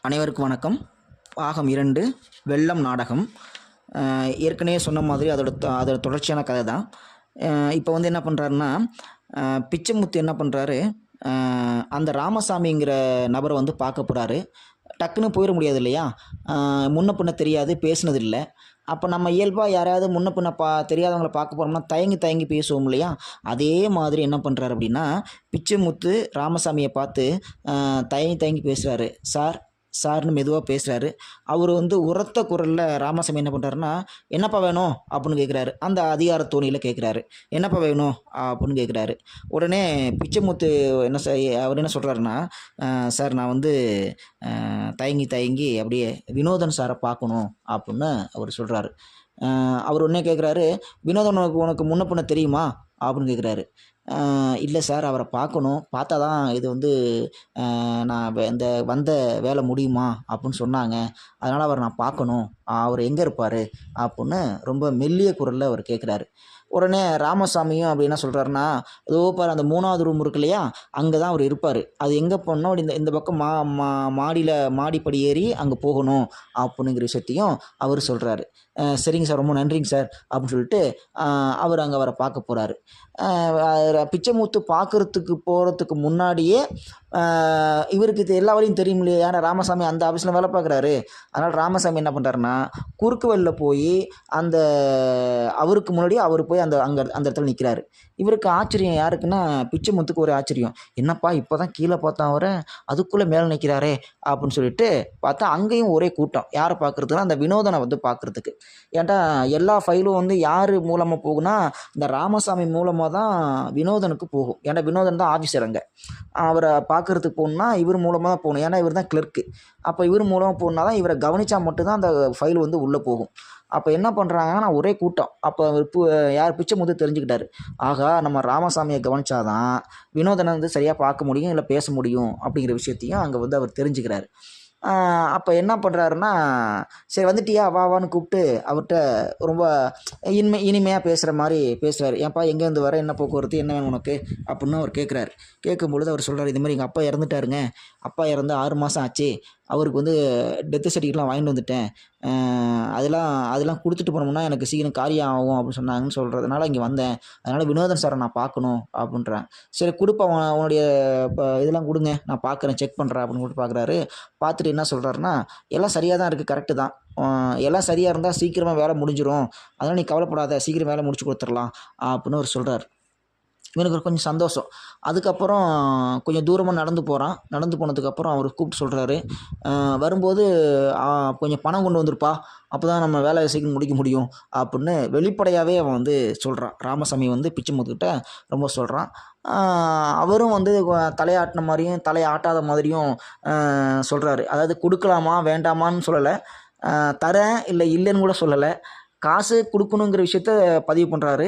அனைவருக்கும் வணக்கம். பாகம் 2 வெள்ளம் நாடகம். ஏற்கனவே சொன்ன மாதிரி அதோட தொடர்ச்சியான கதை தான். இப்போ வந்து என்ன பண்ணுறாருன்னா, பிச்சைமுத்து என்ன பண்ணுறாரு, அந்த ராமசாமிங்கிற நபரை வந்து பார்க்க போகிறாரு. டக்குன்னு போயிட முடியாது இல்லையா? முன்ன பின்ன தெரியாது, பேசுனது இல்லை. அப்போ நம்ம இயல்பாக யாராவது முன்ன பின்ன தெரியாதவங்கள பார்க்க போகிறோம்னா தயங்கி தயங்கி பேசுவோம் இல்லையா? அதே மாதிரி என்ன பண்ணுறாரு அப்படின்னா, பிச்சைமுத்து ராமசாமியை பார்த்து தயங்கி தயங்கி பேசுகிறாரு. சார் சார்னு மெதுவாக பேசுகிறாரு. அவர் வந்து உரத்த குரலில் ராமசாமி என்ன பண்ணுறாருன்னா, என்னப்பா வேணும் அப்படின்னு கேட்குறாரு. அந்த அதிகார தோணியில் கேட்குறாரு. என்னப்பா வேணும் அப்படின்னு கேட்குறாரு. உடனே பிச்சைமுத்து அவர் என்ன சொல்கிறாருன்னா, சார் நான் வந்து தயங்கி தயங்கி அப்படியே வினோதன் சாரை பார்க்கணும் அப்படின்னு அவர் சொல்கிறாரு. அவர் உடனே கேட்குறாரு, வினோதன் உனக்கு முன்ன பின்ன தெரியுமா அப்படின்னு கேட்குறாரு. இல்லை சார், அவரை பார்க்கணும், பார்த்தா தான் இது வந்து நான் இந்த வந்த வேலை முடியுமா அப்படின்னு சொன்னாங்க, அதனால் அவரை நான் பார்க்கணும், அவர் எங்கே இருப்பார் அப்படின்னு ரொம்ப மெல்லிய குரலில் அவர் கேட்குறாரு. உடனே ராமசாமியும் அப்படி என்ன சொல்கிறாருன்னா, ஏதோ பாரு அந்த 3வது ரூம் இருக்கு இல்லையா, அங்கே தான் அவர் இருப்பார். அது எங்கே போகணும், அப்படி இந்த பக்கம் மாடியில் மாடிப்படி ஏறி அங்கே போகணும் அப்படிங்கிற விஷயத்தையும் அவர் சொல்கிறாரு. சரிங்க சார், ரொம்ப நன்றிங்க சார் அப்படின்னு சொல்லிட்டு அவர் அங்கே அவரை பார்க்க போகிறாரு. பிச்சைமுத்து பார்க்குறதுக்கு போகிறதுக்கு முன்னாடியே இவருக்கு இது எல்லா வழியும் தெரியும் இல்லையா, ஏன்னா ராமசாமி அந்த ஆஃபீஸில் வேலை பார்க்குறாரு. அதனால் ராமசாமி என்ன பண்ணுறாருன்னா, குறுக்கு வழியில் போய் அந்த அவருக்கு முன்னாடி அவர் போய் அந்த இடத்துல நிற்கிறாரு. இவருக்கு ஆச்சரியம் யாருக்குன்னா, பிச்சைமுத்துக்கு ஒரு ஆச்சரியம். என்னப்பா இப்போ தான் கீழே பார்த்தா அவரை, அதுக்குள்ளே மேலே நிற்கிறாரே அப்படின்னு சொல்லிட்டு பார்த்தா அங்கேயும் ஒரே கூட்டம். யாரை பார்க்குறதுக்குன்னா, அந்த வினோதனை வந்து பார்க்குறதுக்கு. ஏன்டா எல்லா ஃபைலும் வந்து யார் மூலமாக போகுன்னா, இந்த ராமசாமி மூலமாக தான் வினோதனுக்கு போகும். ஏன்னா வினோதன் தான் ஆஃபீஸர் அங்கே. அவரை பார்க்குறதுக்கு போகணுன்னா இவர் மூலமாக தான் போகணும். ஏன்னா இவர் தான் கிளர்க்கு. அப்போ இவர் மூலமாக போகணுன்னா தான் இவரை கவனித்தா மட்டும்தான் அந்த ஃபைல் வந்து உள்ளே போகும். அப்போ என்ன பண்ணுறாங்கன்னா, ஒரே கூட்டம். அப்போ யார் பிச்சைமுத்து தெரிஞ்சுக்கிட்டாரு, ஆகா நம்ம ராமசாமியை கவனிச்சாதான் வினோதனை வந்து சரியாக பார்க்க முடியும், இல்லை பேச முடியும் அப்படிங்கிற விஷயத்தையும் அங்கே வந்து அவர் தெரிஞ்சுக்கிறாரு. அப்போ என்ன பண்ணுறாருன்னா, சரி வந்துட்டியா வான்னு கூப்பிட்டு அவர்கிட்ட ரொம்ப இனிமையாக பேசுகிற மாதிரி பேசுகிறாரு. ஏன்ப்பா எங்கேருந்து வர, என்ன போக்குவரத்து, என்ன வேணும் உனக்கு அப்படின்னு அவர் கேட்குறாரு. கேட்கும்பொழுது அவர் சொல்கிறார், இதுமாதிரி எங்கள் அப்பா இறந்துட்டாருங்க, அப்பா இறந்து 6 மாதம் ஆச்சு, அவருக்கு வந்து டெத்து சர்டிஃபிகேட்லாம் வாங்கிட்டு வந்துட்டேன், அதெல்லாம் கொடுத்துட்டு போனோம்னா எனக்கு சீக்கிரம் காரியம் ஆகும் அப்படின்னு சொன்னாங்கன்னு சொல்கிறதுனால இங்கே வந்தேன், அதனால் வினோதன் சாரை நான் பார்க்கணும் அப்படின்றேன். சரி கொடுப்பா, உன்னுடைய இதெல்லாம் கொடுங்க, நான் பார்க்குறேன், செக் பண்ணுறேன் அப்படின்னு சொல்லிட்டு பார்க்குறாரு. பார்த்துட்டு என்ன சொல்கிறாருன்னா, எல்லாம் சரியாக தான் இருக்குது, கரெக்டு தான், எல்லாம் சரியாக இருந்தால் சீக்கிரமாக வேலை முடிஞ்சிடும், அதனால் நீ கவலைப்படாத, சீக்கிரம் வேலை முடிச்சு கொடுத்துடலாம் அப்படின்னு அவர் சொல்கிறார். இவனுக்கு கொஞ்சம் சந்தோஷம். அதுக்கப்புறம் கொஞ்சம் தூரமாக நடந்து போகிறான். நடந்து போனதுக்கப்புறம் அவர் கூப்பிட்டு சொல்கிறாரு, வரும்போது கொஞ்சம் பணம் கொண்டு வந்துருப்பா, அப்போ தான் நம்ம வேலையை சீக்கிரம் முடிக்க முடியும் அப்படின்னு வெளிப்படையாகவே அவன் வந்து சொல்கிறான். ராமசாமி வந்து பிச்சைமுத்துக்கிட்ட ரொம்ப சொல்கிறான். அவரும் வந்து தலையாட்டின மாதிரியும் தலையாட்டாத மாதிரியும் சொல்கிறாரு. அதாவது கொடுக்கலாமா வேண்டாமான்னு சொல்லலை, தரேன் இல்லை இல்லைன்னு கூட சொல்லலை, காசு கொடுக்கணுங்கிற விஷயத்த பதிவு பண்ணுறாரு.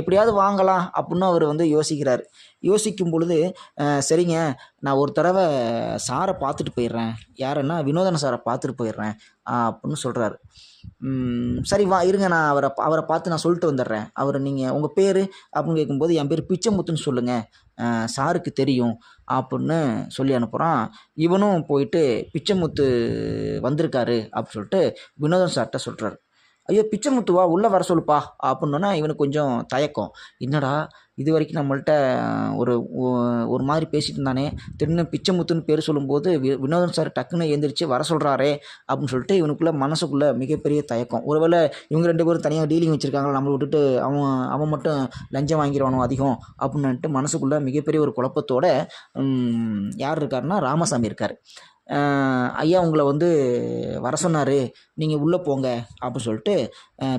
எப்படியாவது வாங்கலாம் அப்படின்னு அவர் வந்து யோசிக்கிறார். யோசிக்கும் பொழுது, சரிங்க நான் ஒரு தடவை சாரை பார்த்துட்டு போயிடுறேன், யாருன்னா வினோதன சாரை பார்த்துட்டு போயிடுறேன் அப்படின்னு சொல்கிறாரு. சரி வா இருங்க, நான் அவரை பார்த்து நான் சொல்லிட்டு வந்துடுறேன். அவர் நீங்கள் உங்கள் பேர் அப்படின்னு கேட்கும்போது, என் பேர் பிச்சைமுத்துன்னு சொல்லுங்கள், சாருக்கு தெரியும் அப்படின்னு சொல்லி அனுப்புகிறான். இவனும் போயிட்டு பிச்சைமுத்து வந்திருக்காரு அப்படின்னு சொல்லிட்டு வினோதன் சார்கிட்ட சொல்கிறாரு. ஐயோ பிச்சைமுத்துவா, உள்ளே வர சொல்லுப்பா அப்படின்னோன்னா இவனுக்கு கொஞ்சம் தயக்கம். என்னடா இது வரைக்கும் நம்மள்ட்ட ஒரு மாதிரி பேசிட்டு இருந்தானே, திடீர்னு பிச்சைமுத்துன்னு பேர் சொல்லும்போது வினோதன் சார் டக்குன்னு எழுந்திரிச்சு வர சொல்கிறாரே அப்படின்னு சொல்லிட்டு இவனுக்குள்ளே மனசுக்குள்ளே மிகப்பெரிய தயக்கம். ஒருவேளை இவங்க 2 பேரும் தனியாக டீலிங் வச்சுருக்காங்களா, நம்மளை விட்டுட்டு அவன் மட்டும் லஞ்சம் வாங்கிடுவானோ அதிகம் அப்படின்ட்டு மனசுக்குள்ளே மிகப்பெரிய ஒரு குழப்பத்தோட யார் இருக்காருன்னா ராமசாமி இருக்கார். ஐயா உங்களை வந்து வர சொன்னார், நீங்கள் உள்ளே போங்க அப்படின்னு சொல்லிட்டு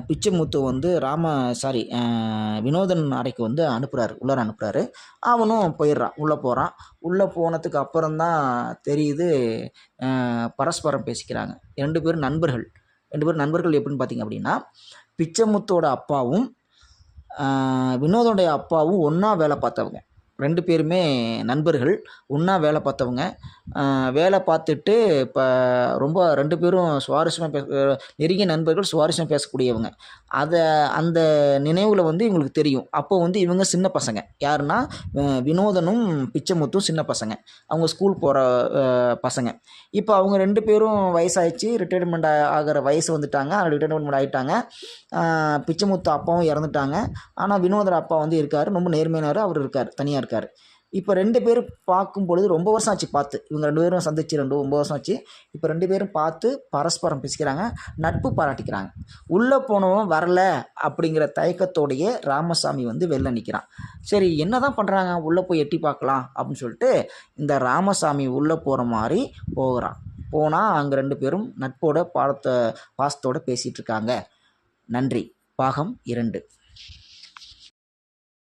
பிச்சைமுத்து வந்து வினோதன் அறைக்கு வந்து உள்ளார அனுப்புகிறாரு. அவனும் போயிடுறான், உள்ளே போகிறான். உள்ளே போனதுக்கு அப்புறம்தான் தெரியுது பரஸ்பரம் பேசிக்கிறாங்க. 2 பேரும் நண்பர்கள். 2 பேரும் நண்பர்கள் எப்படின்னு பார்த்தீங்க அப்படின்னா, பிச்சைமுத்தோட அப்பாவும் வினோதனுடைய அப்பாவும் ஒன்றா வேலை பார்த்தவங்க. 2 பேருமே நண்பர்கள். ஒண்ணா வேலை பார்த்தவங்க. வேலை பார்த்துட்டு இப்போ ரொம்ப 2 பேரும் சுவாரஸ்யமா நெருங்கிய நண்பர்கள், சுவாரஸ்யமா பேசக்கூடியவங்க. அத அந்த நினைவுல வந்து இவங்களுக்கு தெரியும். அப்போ வந்து இவங்க சின்ன பசங்க. யாருன்னா, வினோதனும், பிச்சைமுத்தும் சின்ன பசங்க. அவங்க ஸ்கூல் போற பசங்க. இப்போ அவங்க 2 பேரும் வயசாயிருச்சு. ரிட்டயர்மெண்ட் ஆகுற வயசு வந்துட்டாங்க. ரிட்டயர்மெண்ட் ஆயிட்டாங்க. பிச்சைமுத்து அப்பாவும் இறந்துட்டாங்க. ஆனா, வினோதோட அப்பா வந்து இருக்காரு. ரொம்ப நேர்மையானவரு. அவரு இருக்காரு. தனியா இருக்காரு. இப்ப 2 பேரும் பார்க்கும்பொழுது ரொம்ப வருஷம் ஆச்சு பார்த்து. இவங்க 2 பேரும் சந்திச்சு 9 வருஷம் ஆச்சு. இப்ப 2 பேரும் பார்த்து பரஸ்பரம் பேசிக்கிறாங்க. நட்பு பாராட்டிக்கிறாங்க. உள்ள போனவன் வரல அப்படிங்கிற தயக்கத்தோடயே ராமசாமி வந்து வெளில நிக்கிறான். சரி என்னதான் பண்றாங்க? உள்ள போய் எட்டி பார்க்கலாம் அப்படின்னு சொல்லிட்டு இந்த ராமசாமி உள்ள போற மாரி போகுறான். போனா அங்க 2 பேரும் நட்போட பாசத்தோட பேசிட்டு இருக்காங்க. நன்றி. பாகம் 2.